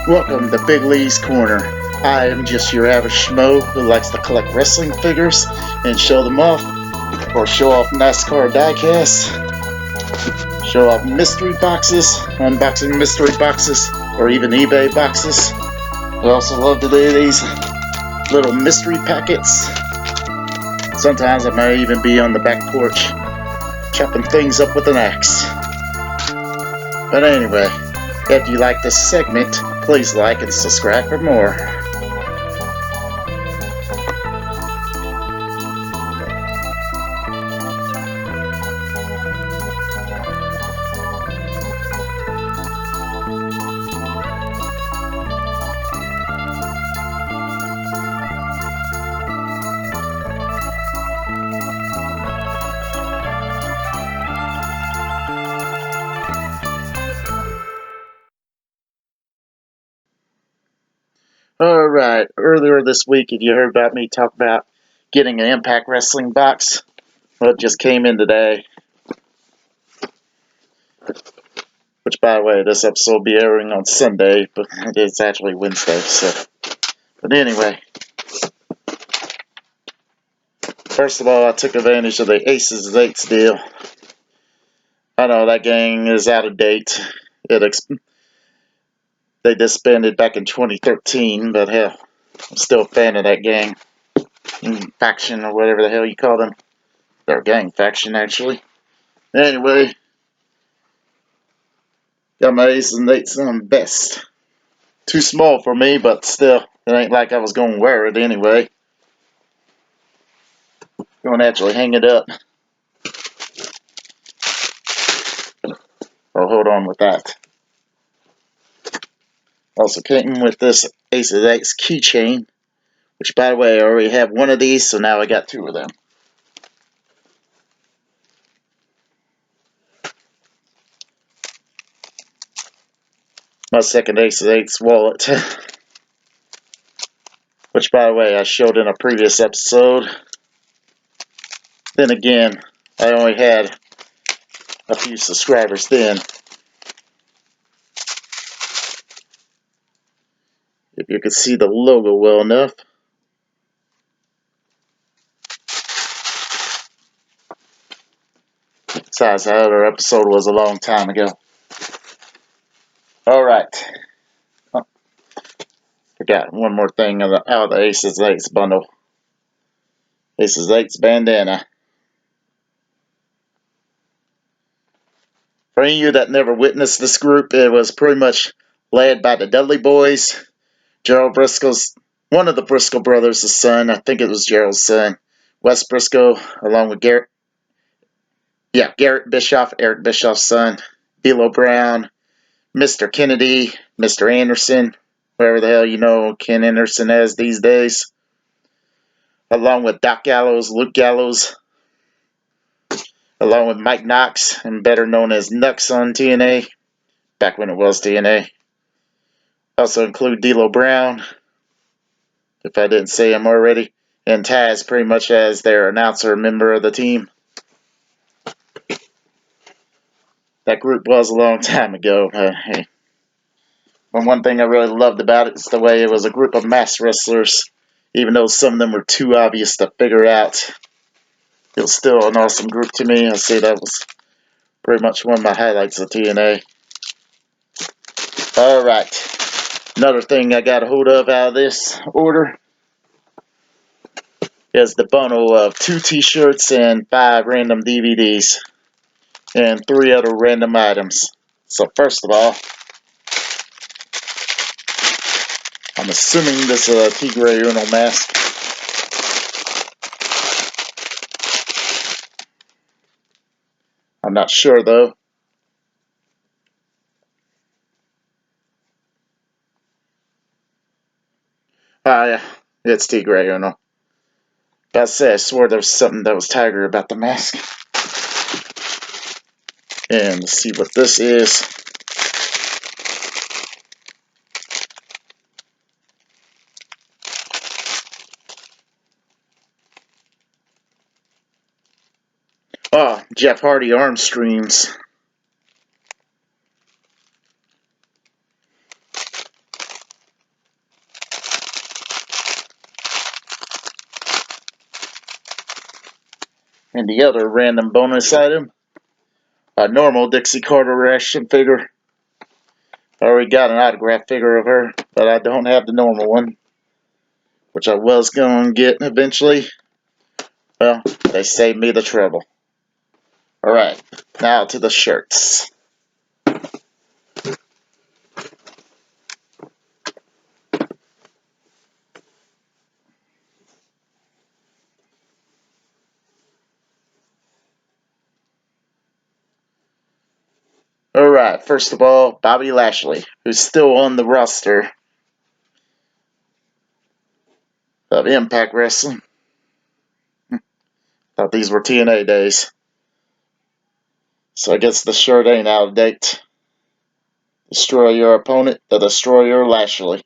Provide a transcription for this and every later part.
Welcome to Big Lee's Corner. I am just your average schmo who likes to collect wrestling figures and show them off, or show off NASCAR diecasts, show off mystery boxes, unboxing mystery boxes, or even eBay boxes. I also love to do these little mystery packets. Sometimes I may even be on the back porch chopping things up with an axe. But anyway, if you like this segment, please like and subscribe for more. Alright, earlier this week, if you heard about me talk about getting an Impact Wrestling box, well, it just came in today. Which, by the way, this episode will be airing on Sunday, but it's actually Wednesday, so. But anyway, first of all, I took advantage of the As&8s deal. I know that gang is out of date. They disbanded back in 2013, but hell, I'm still a fan of that gang. Faction, or whatever the hell you call them. They're a gang faction, actually. Anyway, got my As&8s on best. Too small for me, but still, it ain't like I was going to wear it anyway. Going to actually hang it up. Oh, hold on with that. Also came with this As&8s keychain, which, by the way, I already have one of these, so now I got two of them. My second As&8s wallet, which, by the way, I showed in a previous episode. Then again, I only had a few subscribers then. If you could see the logo well enough. Besides, that other episode was a long time ago. Alright. Oh, forgot one more thing out of the As&8s bundle. As&8s bandana. For any of you that never witnessed this group, it was pretty much led by the Dudley Boys. Gerald Briscoe's, one of the Briscoe brothers' son, I think it was Gerald's son, Wes Briscoe, along with Garrett Bischoff, Eric Bischoff's son, D'Lo Brown, Mr. Kennedy, Mr. Anderson, whatever the hell you know Ken Anderson as these days, along with Doc Gallows, Luke Gallows, along with Mike Knox, and better known as Nux on TNA, back when it was TNA. Also include D'Lo Brown, if I didn't say him already, and Taz pretty much as their announcer member of the team. That group was a long time ago. Hey. But one thing I really loved about it is the way it was a group of mass wrestlers. Even though some of them were too obvious to figure out, it was still an awesome group to me. I say that was pretty much one of my highlights of TNA. Alright. Another thing I got a hold of out of this order is the bundle of 2 t-shirts and 5 random DVDs. And 3 other random items. So first of all, I'm assuming this is a Tigre Uno mask. I'm not sure though. Yeah, it's Tigre Uno. But I say I swore there was something that was Tiger about the mask. And let's see what this is. Oh, Jeff Hardy arm streams. And the other random bonus item, a normal Dixie Carter action figure. I already got an autograph figure of her, but I don't have the normal one, which I was going to get eventually. Well, they saved me the trouble. Alright, now to the shirts. Alright, first of all, Bobby Lashley, who's still on the roster of Impact Wrestling. Thought these were TNA days. So I guess the shirt ain't out of date. Destroy your opponent, the Destroyer Lashley.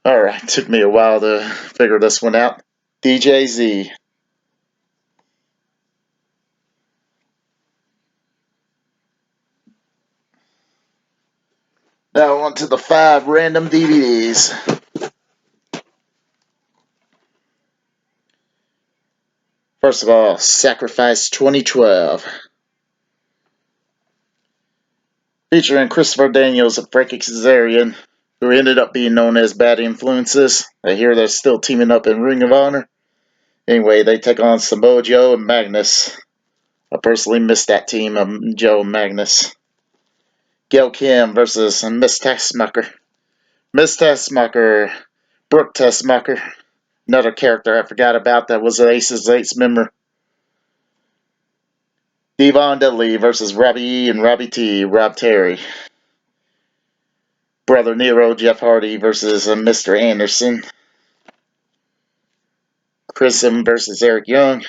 Alright, took me a while to figure this one out. DJZ. Now on to the 5 random DVDs. First of all, Sacrifice 2012. Featuring Christopher Daniels and Frankie Kazarian, who ended up being known as Bad Influences. I hear they're still teaming up in Ring of Honor. Anyway, they take on Samoa Joe and Magnus. I personally miss that team of Joe and Magnus. Gail Kim versus Miss Tessmacher. Miss Tessmacher, Brooke Tessmacher, another character I forgot about that was an As&8s member. Devon Dudley versus Robbie E and Robbie T, Rob Terry. Brother Nero, Jeff Hardy versus Mr. Anderson. Chrism versus Eric Young.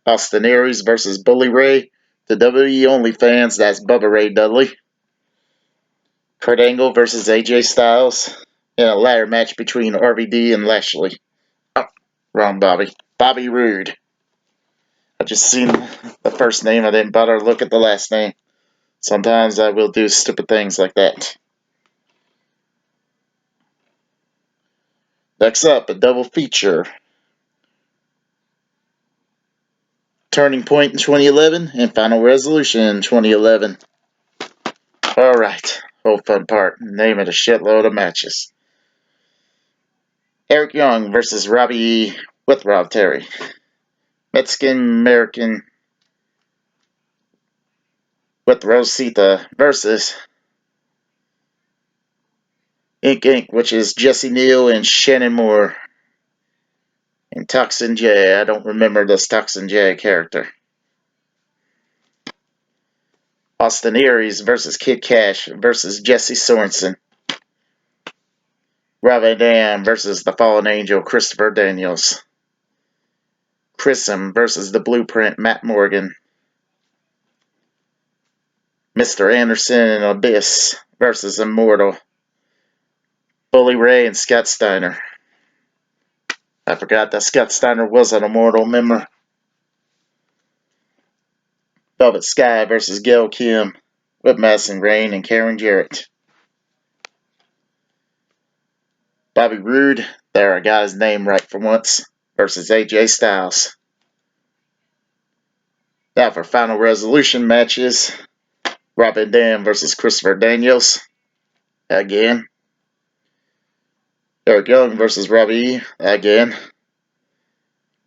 Austin Aries versus Bully Ray. The WWE only fans, that's Bubba Ray Dudley. Kurt Angle versus AJ Styles. In a ladder match between RVD and Lashley. Oh, wrong Bobby. Bobby Roode. I just seen the first name. I didn't bother to look at the last name. Sometimes I will do stupid things like that. Next up, a double feature. Turning Point in 2011 and Final Resolution in 2011. Alright, whole fun part. Name it a shitload of matches. Eric Young versus Robbie E with Rob Terry. Mexican American with Rosita versus Inc., which is Jesse Neal and Shannon Moore. And Toxin J. I don't remember this Toxin J character. Austin Aries versus Kid Cash versus Jesse Sorensen. Rob Van Dam versus the Fallen Angel Christopher Daniels. Chrism versus the Blueprint Matt Morgan. Mr. Anderson and Abyss versus Immortal. Bully Ray and Scott Steiner. I forgot that Scott Steiner was an Immortal member. Velvet Sky versus Gail Kim with Madison Rain and Karen Jarrett. Bobby Roode, there I got his name right for once, versus AJ Styles. Now for Final Resolution matches, Rob Van Dam versus Christopher Daniels. Again. Eric Young versus Robbie. Again.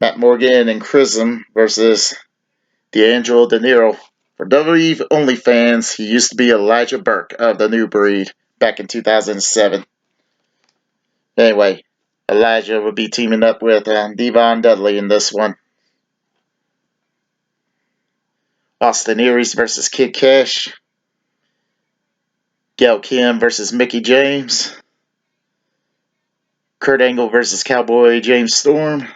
Matt Morgan and Chrism versus D'Angelo De Niro. For WWE only fans, he used to be Elijah Burke of the New Breed back in 2007. Anyway, Elijah would be teaming up with Devon Dudley in this one. Austin Aries versus Kid Cash. Gail Kim versus Mickey James. Kurt Angle versus Cowboy James Storm.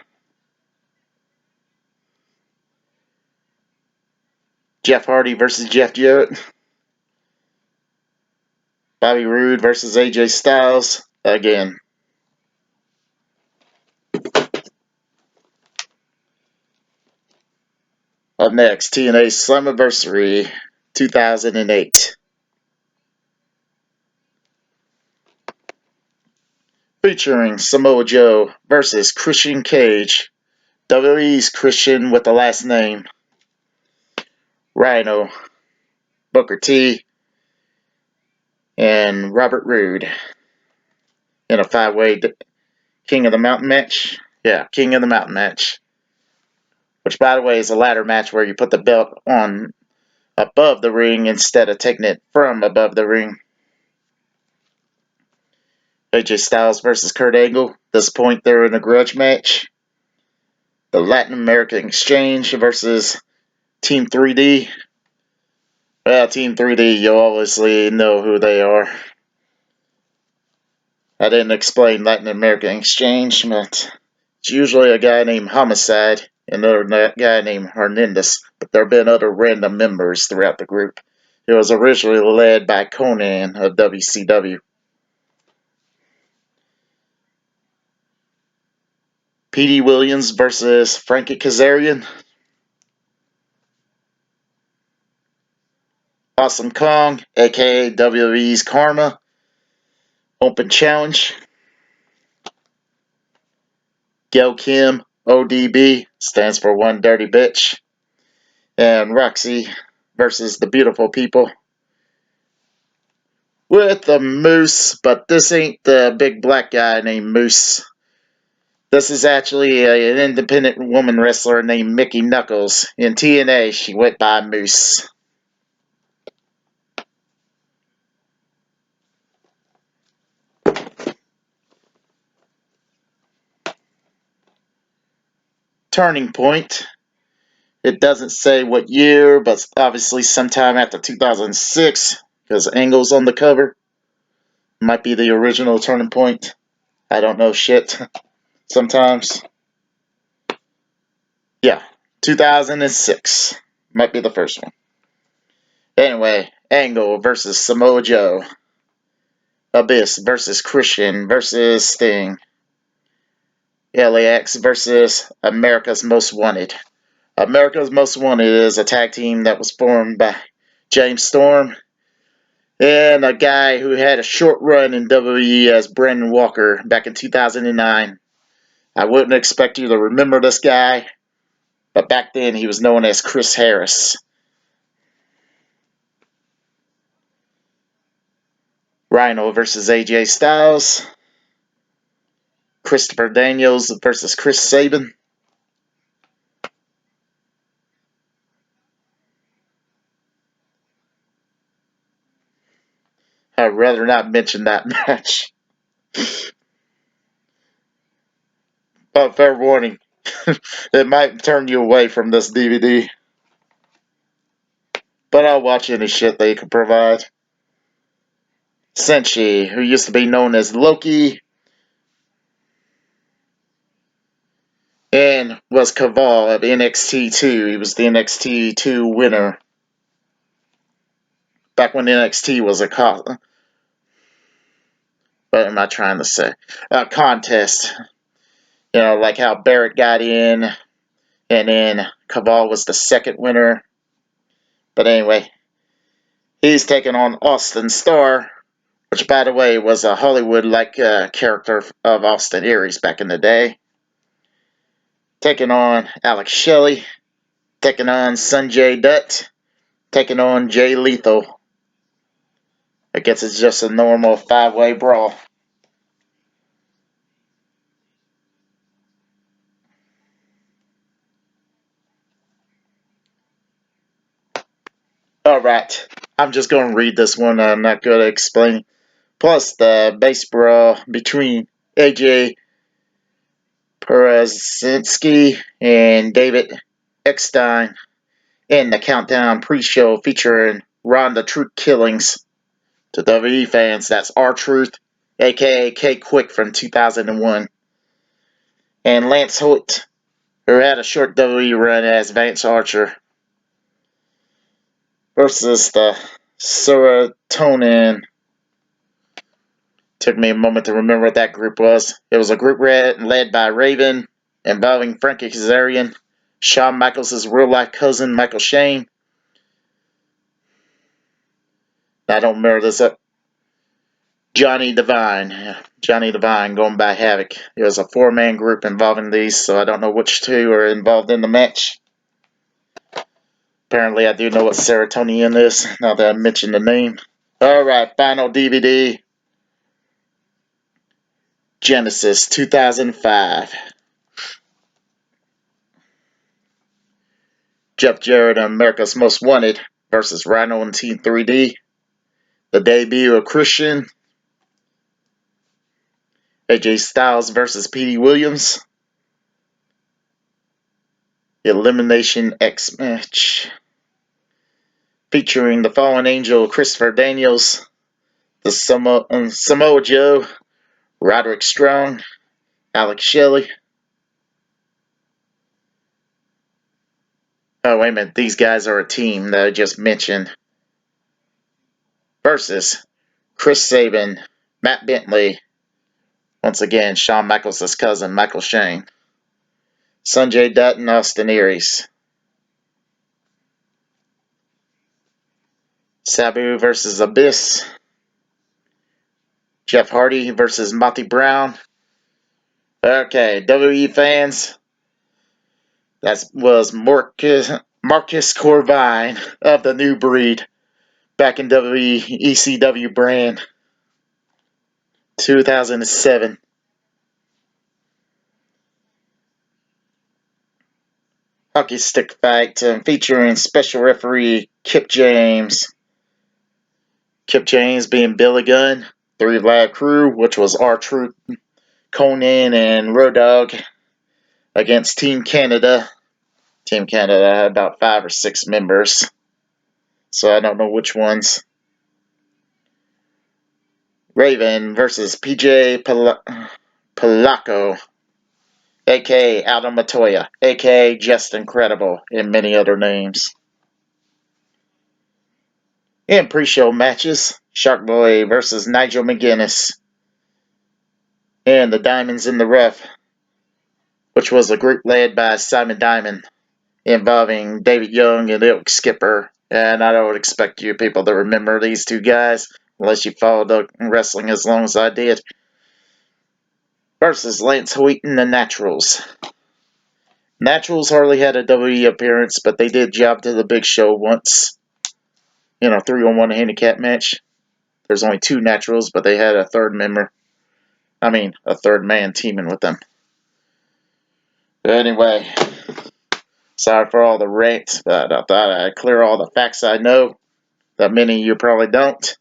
Jeff Hardy versus Jeff Jarrett. Bobby Roode versus AJ Styles. again. Up next, TNA Slammiversary 2008. Featuring Samoa Joe versus Christian Cage. WWE's Christian with the last name Rhino, Booker T, and Robert Roode in a 5-way King of the Mountain match. Yeah, King of the Mountain match. Which, by the way, is a ladder match where you put the belt on above the ring instead of taking it from above the ring. AJ Styles versus Kurt Angle. At this point, they're in a grudge match. The Latin American Exchange versus Team 3D. Well, Team 3D, you obviously know who they are. I didn't explain Latin American Exchange, but it's usually a guy named Homicide and another guy named Hernandez, but there have been other random members throughout the group. It was originally led by Conan of WCW. Petey Williams versus Frankie Kazarian. Awesome Kong, aka WWE's Karma. Open challenge. Gail Kim, ODB, stands for One Dirty Bitch. And Roxy versus the Beautiful People. With the Moose, but this ain't the big black guy named Moose. This is actually an independent woman wrestler named Mickey Knuckles. In TNA, she went by Moose. Turning point. It doesn't say what year, but obviously sometime after 2006, because Angle's on the cover. Might be the original turning point. I don't know shit sometimes. Yeah, 2006. Might be the first one. Anyway, Angle versus Samoa Joe. Abyss versus Christian versus Sting. LAX versus America's Most Wanted. America's Most Wanted is a tag team that was formed by James Storm and a guy who had a short run in WWE as Brandon Walker back in 2009. I wouldn't expect you to remember this guy, but back then he was known as Chris Harris. Rhino versus AJ Styles. Christopher Daniels versus Chris Sabin. I'd rather not mention that match. But fair warning, it might turn you away from this DVD. But I'll watch any shit they can provide. Senshi, who used to be known as Loki, and was Kaval at NXT 2. He was the NXT 2 winner. Back when NXT was a what am I trying to say? A contest. You know, like how Barrett got in, and then Kaval was the second winner. But anyway, he's taking on Austin Starr, which, by the way, was a Hollywood-like character of Austin Aries back in the day. Taking on Alex Shelley. Taking on Sanjay Dutt. Taking on Jay Lethal. I guess it's just a normal 5-way brawl. Alright, I'm just going to read this one. I'm not going to explain. Plus, the base brawl between AJ Perazinski and David Eckstein in the Countdown pre-show featuring Ronda Truth Killings. To WWE fans, that's R-Truth, aka K-Quick from 2001. And Lance Hoyt, who had a short WWE run as Vance Archer, versus the Serotonin Took me a moment to remember what that group was. It was a group led by Raven, involving Frankie Kazarian, Shawn Michaels' real-life cousin, Michael Shane. I don't remember this up. Johnny Devine. Johnny Devine going by Havoc. It was a 4-man group involving these, so I don't know which 2 are involved in the match. Apparently, I do know what Serotonin is, now that I mentioned the name. Alright, final DVD. Genesis 2005. Jeff Jarrett and America's Most Wanted versus Rhino and Team 3D. The debut of Christian. AJ Styles versus Petey Williams. Elimination X match. Featuring the Fallen Angel Christopher Daniels, the Samoa Joe, Roderick Strong, Alex Shelley. Oh, wait a minute. These guys are a team that I just mentioned. Versus Chris Sabin, Matt Bentley. Once again, Shawn Michaels' cousin, Michael Shane. Sanjay Dutt and Austin Aries. Sabu versus Abyss. Jeff Hardy versus Monty Brown. Okay, WWE fans. That was Marcus Corvine of the New Breed. Back in WWE ECW brand. 2007. Hockey stick fight featuring special referee Kip James. Kip James being Billy Gunn. 3 Live Crew, which was R-Truth, Conan, and Road Dogg, against Team Canada. Team Canada had about 5 or 6 members, so I don't know which ones. Raven versus PJ Palaco, a.k.a. Adam Matoya, a.k.a. Just Incredible, and many other names. In pre-show matches, Shark Boy versus Nigel McGuinness, and the Diamonds in the Rough, which was a group led by Simon Diamond, involving David Young and Ilk Skipper. And I don't expect you people to remember these 2 guys, unless you followed wrestling as long as I did. Versus Lance Hoyt and the Naturals. Naturals hardly had a WWE appearance, but they did job to the Big Show once. 3-on-1 handicap match. There's only 2 Naturals, but they had a third member. A third man teaming with them. But anyway, sorry for all the rant, but I thought I'd clear all the facts I know that many of you probably don't.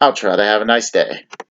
I'll try to have a nice day.